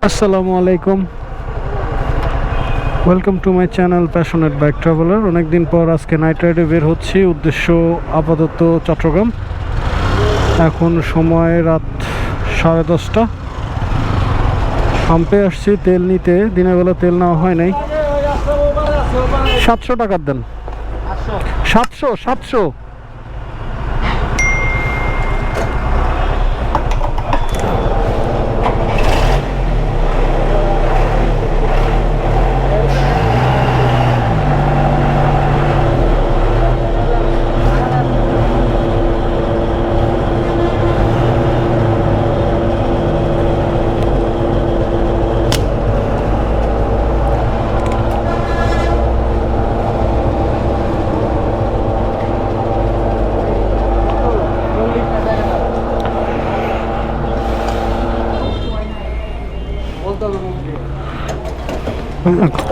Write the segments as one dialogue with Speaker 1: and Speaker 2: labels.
Speaker 1: আসসালামু আলাইকুম, welcome to my channel passionate bike traveller. অনেকদিন পর আজকে নাইট রাইডে বের হচ্ছি। উদ্দেশ্য আপাতত চট্টগ্রাম। এখন সময় রাত 10:30। পাম্পে আসছি তেল নিতে, দিনের বেলা তেল নেওয়া হয় নাই। 700 টাকার দেন। 700।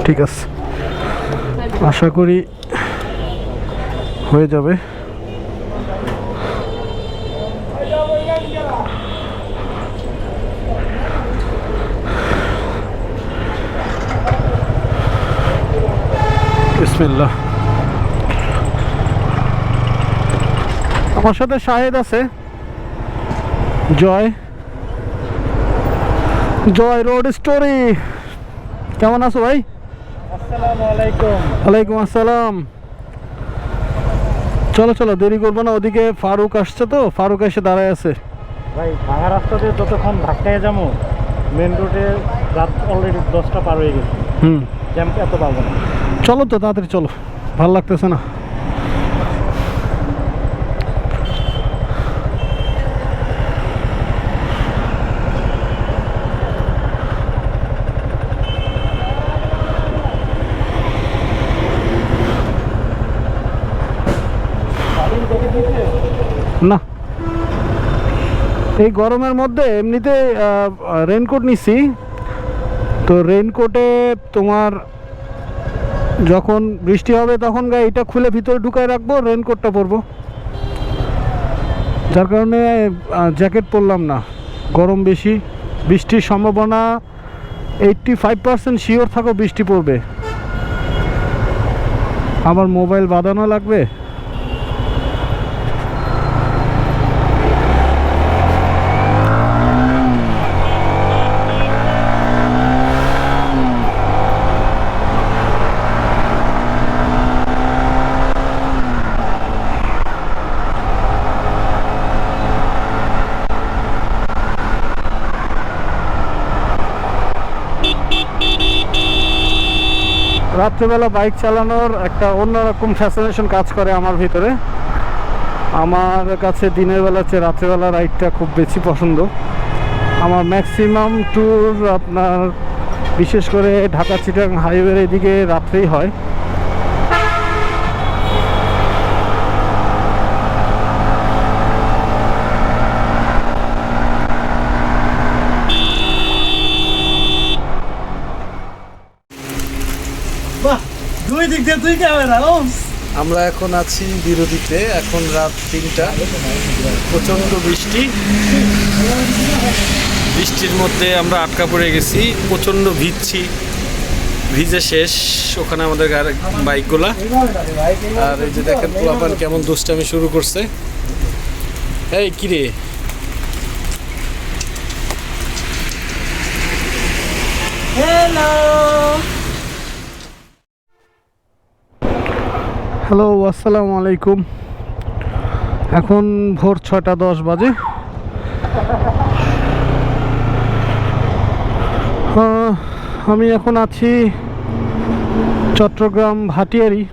Speaker 1: ঠিক আছে, আশা করি হয়ে যাবে। বিসমিল্লাহ। আমার সাথে শাহেদ আছে। জয় রোড স্টোরি। কেমন আছো ভাই?
Speaker 2: আসসালামু আলাইকুম।
Speaker 1: ওয়ালাইকুম আসসালাম। চলো চলো, দেরি করবো না। ওদিকে ফারুক আসছে, তো ফারুক এসে দাঁড়ায় আছে।
Speaker 2: ভাই ভাঙা রাস্তা দিয়ে যতক্ষণ ধাক্কায় যাবো, মেন রোডে রাত অলরেডি 10টা পার হয়ে গেছে। জ্যাম এত পাবো না।
Speaker 1: চলো তো তাড়াতাড়ি চলো, ভালো লাগতেছে না। না, এই গরমের মধ্যে এমনিতে রেনকোট নিছি। তো রেনকোটে তোমার যখন বৃষ্টি হবে তখন এটা খুলে ভিতরে ঢুকায় রাখবো, রেনকোটটা পরবো। যার কারণে জ্যাকেট পরলাম না। গরম বেশি, বৃষ্টির সম্ভাবনা 85% শিওর থাকো বৃষ্টি পড়বে। আমার মোবাইল বাঁধানো লাগবে। রাত্রেবেলা বাইক চালানোর একটা অন্যরকম ফ্যাসিনেশন কাজ করে আমার ভিতরে। আমার কাছে দিনের বেলা চেয়ে রাত্রেবেলা রাইডটা খুব বেশি পছন্দ। আমার ম্যাক্সিমাম ট্যুর আপনার বিশেষ করে ঢাকা চিটাগাং হাইওয়ের এদিকে রাত্রেই হয়।
Speaker 2: দুই দিক দিয়ে তুই ক্যামেরা।
Speaker 1: আমরা এখন আছি বিরতিতে। এখন রাত 3টা। প্রচণ্ড বৃষ্টির মধ্যে আমরা আটকা পড়ে গেছি। প্রচণ্ড ভিজে শেষ ওখানে আমাদের বাইকগুলা। আর এই যে দেখেন পোলাপান কেমন দুষ্টামি শুরু করছে। এই কিরে, হ্যালো, আসসালামু আলাইকুম। এখন ভোর 6:10 বাজে। আমি এখন আছি চট্টগ্রাম ভাটিয়ারি।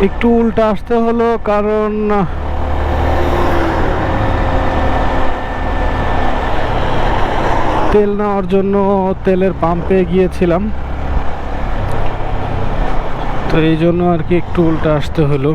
Speaker 1: একটু উল্টা আসতে হলো কারণ তেল নেওয়ার জন্য তেলের পাম্পে গিয়েছিলাম, তো এই জন্য আর কি একটু উল্টা আসতে হলো।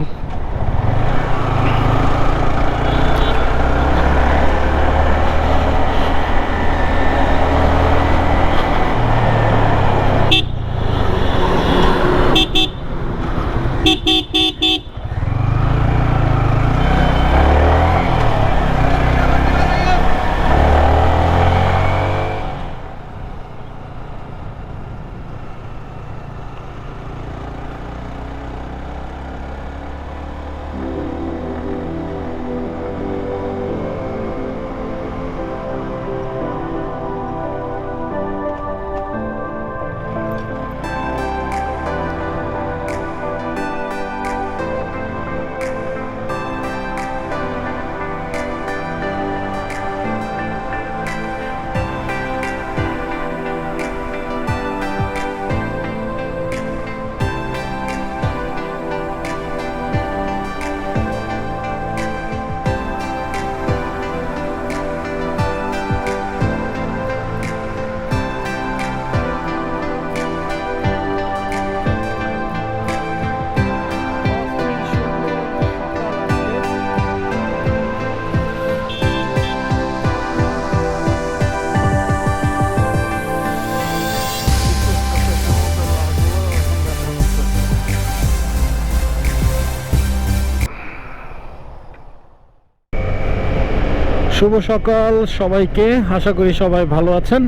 Speaker 1: শুভ সকাল সবাইকে, আশা করি সবাই ভালো আছেন।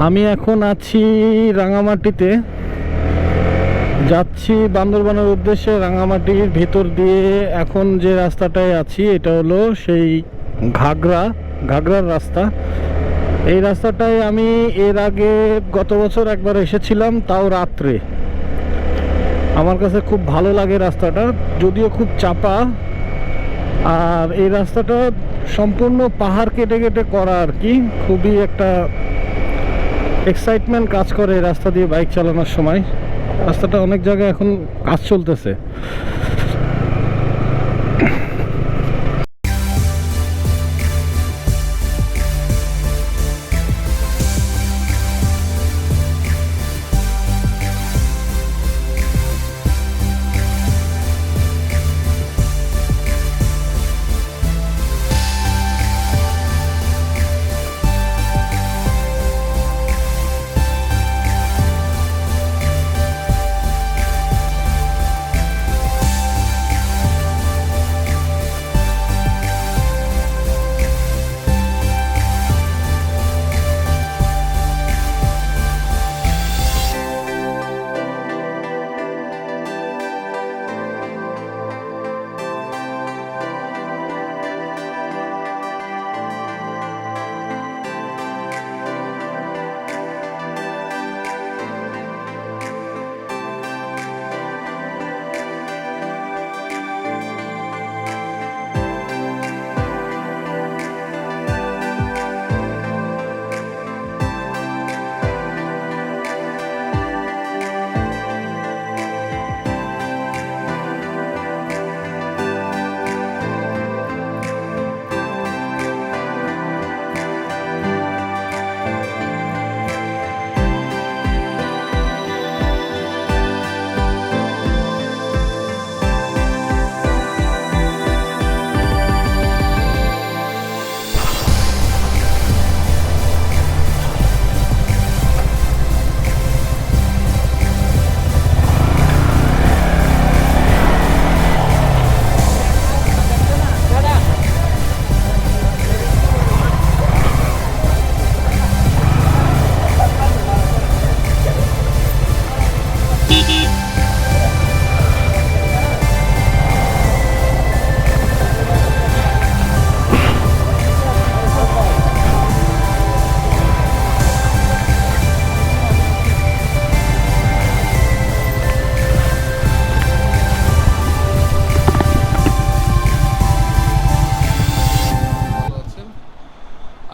Speaker 1: আমি এখন আছি রাঙামাটিতে, যাচ্ছি বান্দরবানের উদ্দেশ্যে। রাঙামাটির ভিতর দিয়ে এখন যে রাস্তাটায় আছি এটা হলো সেই ঘাগরার রাস্তা। এই রাস্তাটায় আমি এর আগে গত বছর একবার এসেছিলাম, তাও রাত্রে। আমার কাছে খুব ভালো লাগে রাস্তাটা, যদিও খুব চাপা। আর এই রাস্তাটা সম্পূর্ণ পাহাড় কেটে কেটে করা আর কি। খুবই একটা এক্সাইটমেন্ট কাজ করে এই রাস্তা দিয়ে বাইক চালানোর সময়। রাস্তাটা অনেক জায়গায় এখন কাজ চলতেছে।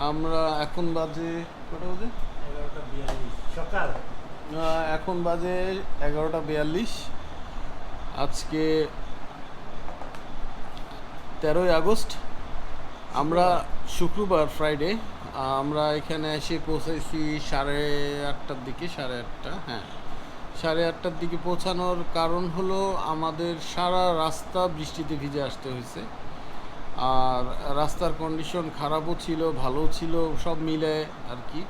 Speaker 1: আমরা এখন বাজে কটা বাজে?
Speaker 2: 11:42 সকাল।
Speaker 1: এখন বাজে 11:42। আজকে 13ই আগস্ট, আমরা শুক্রবার, ফ্রাইডে। আমরা এখানে এসে পৌঁছাইছি 8:30টার দিকে। 8:30, হ্যাঁ 8:30টার দিকে পৌঁছানোর কারণ হলো আমাদের সারা রাস্তা বৃষ্টিতে ভিজে আসতে হয়েছে। আর রাস্তার কন্ডিশন খারাপও ছিল, ভালোও ছিল, সব মিলে আর কি।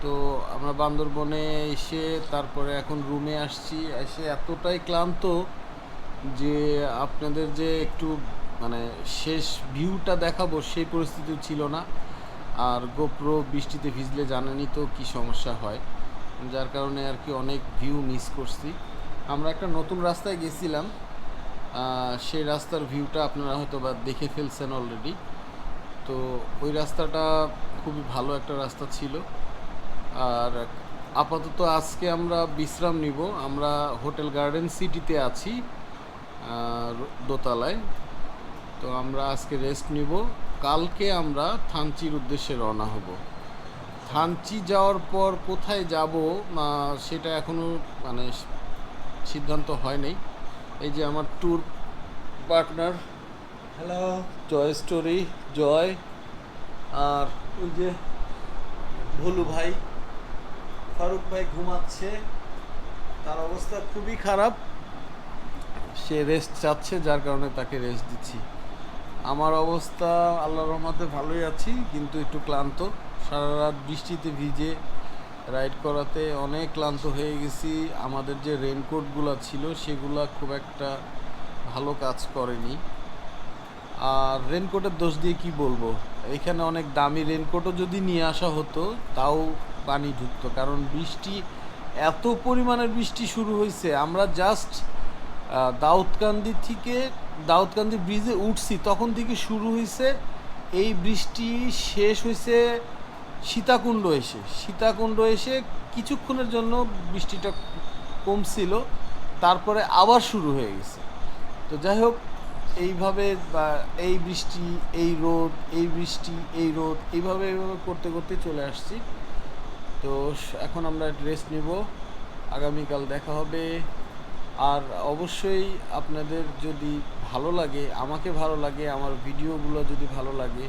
Speaker 1: তো আমরা বান্দরবনে এসে তারপরে এখন রুমে আসছি। এসে এতটাই ক্লান্ত যে আপনাদের যে একটু মানে শেষ ভিউটা দেখাবো সেই পরিস্থিতিও ছিল না। আর গোপ্রো বৃষ্টিতে ভিজলে জানেনই তো কী সমস্যা হয়, যার কারণে আর কি অনেক ভিউ মিস করছি। আমরা একটা নতুন রাস্তায় গেছিলাম, সেই রাস্তার ভিউটা আপনারা হয়তো বা দেখে ফেলছেন অলরেডি। তো ওই রাস্তাটা খুবই ভালো একটা রাস্তা ছিল। আর আপাতত আজকে আমরা বিশ্রাম নিব। আমরা হোটেল গার্ডেন সিটিতে আছি, দোতলায়। তো আমরা আজকে রেস্ট নিব। কালকে আমরা থানচির উদ্দেশ্যে রওনা হব। থানচি যাওয়ার পর কোথায় যাব সেটা এখনও মানে সিদ্ধান্ত হয় নাই। এই যে আমার ট্যুর পার্টনার,
Speaker 2: হ্যালো
Speaker 1: জয় স্টোরি জয়, আর ওই যে ভোলু ভাই, ফারুক ভাই ঘুমাচ্ছে, তার অবস্থা খুবই খারাপ, সে রেস্ট চাচ্ছে, যার কারণে তাকে রেস্ট দিচ্ছি। আমার অবস্থা আল্লাহর রহমতে ভালোই আছি, কিন্তু একটু ক্লান্ত। সারা রাত বৃষ্টিতে ভিজে রাইড করাতে অনেক ক্লান্ত হয়ে গেছি। আমাদের যে রেনকোটগুলো ছিল সেগুলো খুব একটা ভালো কাজ করেনি।
Speaker 3: আর রেনকোটের দোষ দিয়ে কি বলবো, এখানে অনেক দামি রেনকোটও যদি নিয়ে আসা হতো তাও পানি ঢুকতো, কারণ বৃষ্টি এত পরিমাণের বৃষ্টি শুরু হয়েছে। আমরা জাস্ট দাউদকান্দি ব্রিজে উঠছি তখন থেকে শুরু হয়েছে এই বৃষ্টি, শেষ হয়েছে সীতাকুণ্ড এসে কিছুক্ষণের জন্য বৃষ্টিটা কমছিল, তারপরে আবার শুরু হয়ে গেছে। তো যাই হোক, এইভাবে এই বৃষ্টি এই রোদ, এই বৃষ্টি এই রোদ, এইভাবে করতে করতে চলে আসছি। তো এখন আমরা রেস্ট নিব, আগামীকাল দেখা হবে। আর অবশ্যই আপনাদের যদি ভালো লাগে, আমাকে ভালো লাগে, আমার ভিডিওগুলো যদি ভালো লাগে,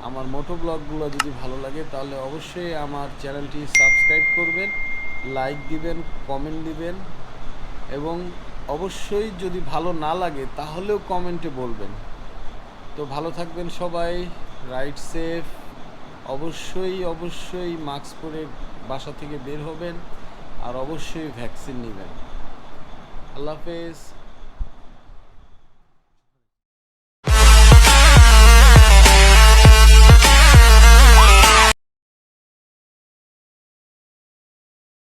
Speaker 3: আমার মোটো ব্লগগুলো যদি ভালো লাগে, তাহলে অবশ্যই আমার চ্যানেলটি সাবস্ক্রাইব করবেন, লাইক দিবেন, কমেন্ট দিবেন, এবং অবশ্যই যদি ভালো না লাগে তাহলেও কমেন্টে বলবেন। তো ভালো থাকবেন সবাই, রাইড সেফ, অবশ্যই মাস্ক পরে বাসা থেকে বের হবেন, আর অবশ্যই ভ্যাকসিন নেবেন। আল্লাহ হাফেজ।